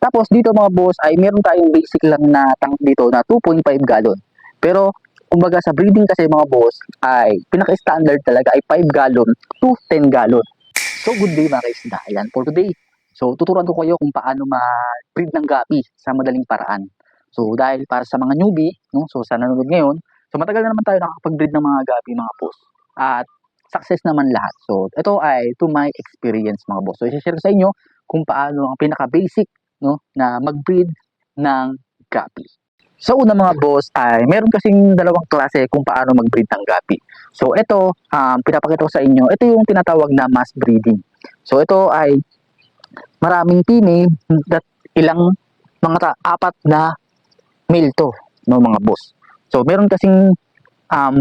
Tapos dito mga boss ay meron tayong basic lang na tank dito na 2.5 gallon. Pero kumbaga sa breeding kasi mga boss ay pinaka-standard talaga ay 5 gallon to 10 gallon. So good day mga kaisda. Ayan for today. So tuturuan ko kayo kung paano ma-breed ng gapi sa madaling paraan. So dahil para sa mga newbie, no? So sa nanonood ngayon, so matagal na naman tayo nakakapag-breed ng mga gapi mga boss. At success naman lahat. So ito ay to my experience mga boss. So i-share ko sa inyo kung paano ang pinaka-basic, no, na mag-breed ng gapi. So una mga boss ay meron kasing dalawang klase kung paano mag-breed ng gapi. So ito, pinapakita ko sa inyo, ito yung tinatawag na mass breeding. So ito ay maraming female that ilang mga apat na male to, no mga boss. So meron kasing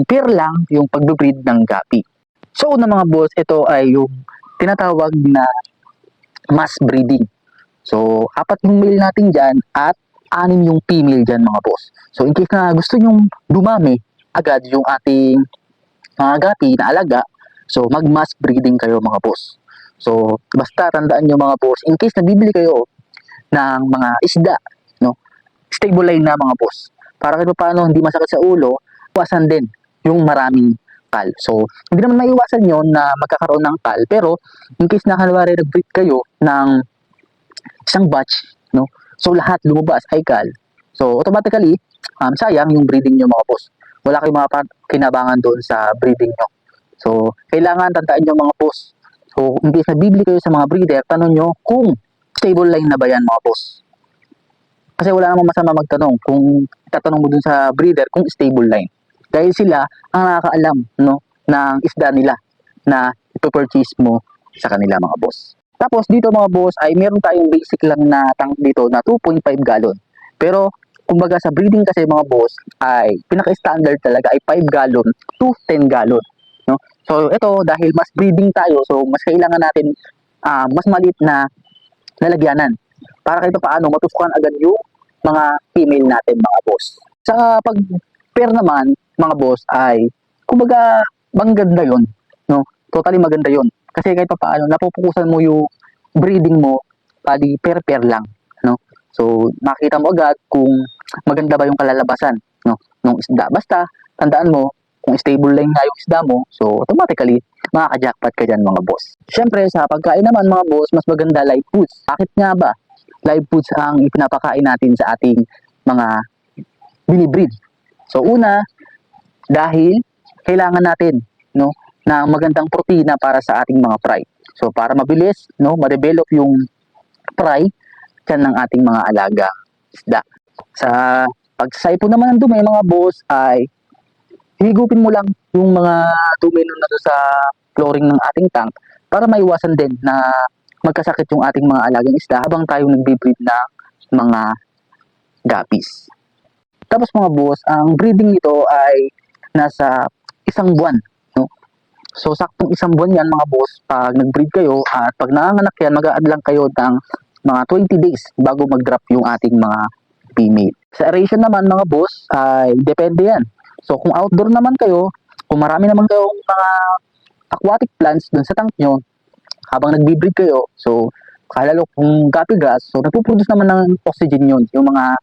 pair lang yung pag-breed ng gapi. So una mga boss, ito ay yung tinatawag na mass breeding. So apat yung male natin dyan at 6 yung female dyan mga boss. So in case na gusto nyong dumami agad yung ating mga gapi na alaga, so mag-mass breeding kayo mga boss. So basta tandaan nyo mga boss, in case na bibili kayo ng mga isda, no, stable line na mga boss. Para kahit paano hindi masakit sa ulo, iwasan din yung maraming tal. So hindi naman maiwasan yon na magkakaroon ng tal, pero in case na kalwari nag-breed kayo ng isang batch, no, so lahat lumabas ay kal. So automatically, sayang yung breeding nyo mga boss. Wala kayong mga kinabangan doon sa breeding nyo. So kailangan tandaan nyo mga boss. So in case na bibili kayo sa mga breeder, tanong nyo kung stable line na ba yan mga boss. Kasi wala namang masama magtanong kung tatanong mo dun sa breeder kung stable line. Dahil sila ang nakakaalam, no, ng isda nila na ipopurchase mo sa kanila mga boss. Tapos dito mga boss ay meron tayong basic lang na tank dito na 2.5 gallon. Pero kumbaga sa breeding kasi mga boss ay pinaka-standard talaga ay 5 gallon to 10 gallon. No? So ito dahil mas breeding tayo, so mas kailangan natin mas maliit na lalagyanan para kahit paano matusukan agad yung mga female natin mga boss. Sa pag pair naman mga boss ay kumbaga maganda yon, no? Totally maganda yon. Kasi kahit paano napupukusan mo yung breeding mo pali pair lang, no? So nakita mo agad kung maganda ba yung kalalabasan, no, ng isda. Basta tandaan mo kung stable line nga yung isda mo, so automatically makaka-jackpot ka dyan mga boss. Siyempre sa pagkain naman mga boss, mas maganda live foods. Bakit nga ba live foods ang ipinapakain natin sa ating mga binibreed? So una, dahil kailangan natin, no, ng magandang protina para sa ating mga fry. So para mabilis, no, ma-develop yung fry dyan ng ating mga alaga isda. Sa pagsaipo naman ng dumi mga boss ay higupin mo lang yung mga dumi na doon sa flooring ng ating tank para maiwasan din na magkasakit yung ating mga alagang isda habang tayo nagbe-breed ng mga gapis. Tapos mga boss, ang breeding nito ay nasa 1 buwan. No? So saktong 1 buwan yan mga boss pag nag-breed kayo at pag nanganganak yan, mag-a-add lang kayo ng mga 20 days bago mag-drop yung ating mga female. Sa aeration naman mga boss ay depende yan. So kung outdoor naman kayo, kung marami naman kayong mga aquatic plants dun sa tank nyo, habang nagbe-breed kayo, so kalalo kung gapi grass, so nagpo-produce naman ng oxygen yun, yung mga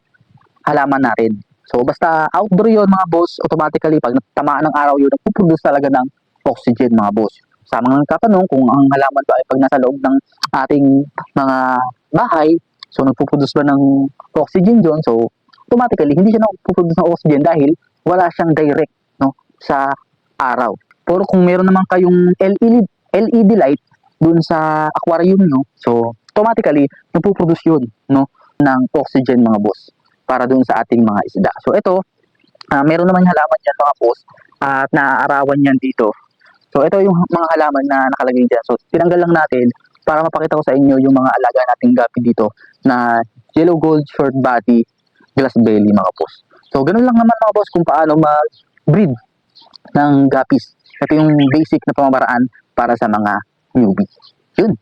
halaman natin. So basta outdoor yun mga boss, automatically pag tamaan ng araw yun, nagpo-produce talaga ng oxygen mga boss. Sa mga katanong kung ang halaman ba ay pag nasa loob ng ating mga bahay, so nagpo-produce ba ng oxygen dyan, so automatically hindi siya nagpo-produce ng oxygen dahil wala siyang direct, no, sa araw. Pero kung meron naman kayong LED light dun sa aquarium nyo, so automatically nagpo-produce yun, no, ng oxygen mga boss para dun sa ating mga isda. So ito, meron naman halaman yan mga boss at naaarawan yan dito. So ito yung mga halaman na nakalagay dyan. So tinanggal lang natin para mapakita ko sa inyo yung mga alaga nating gapi dito na yellow gold short body glass belly mga boss. So ganun lang naman mga boss kung paano mag-breed ng gapis. Ito yung basic na pamamaraan para sa mga newbie. Yun.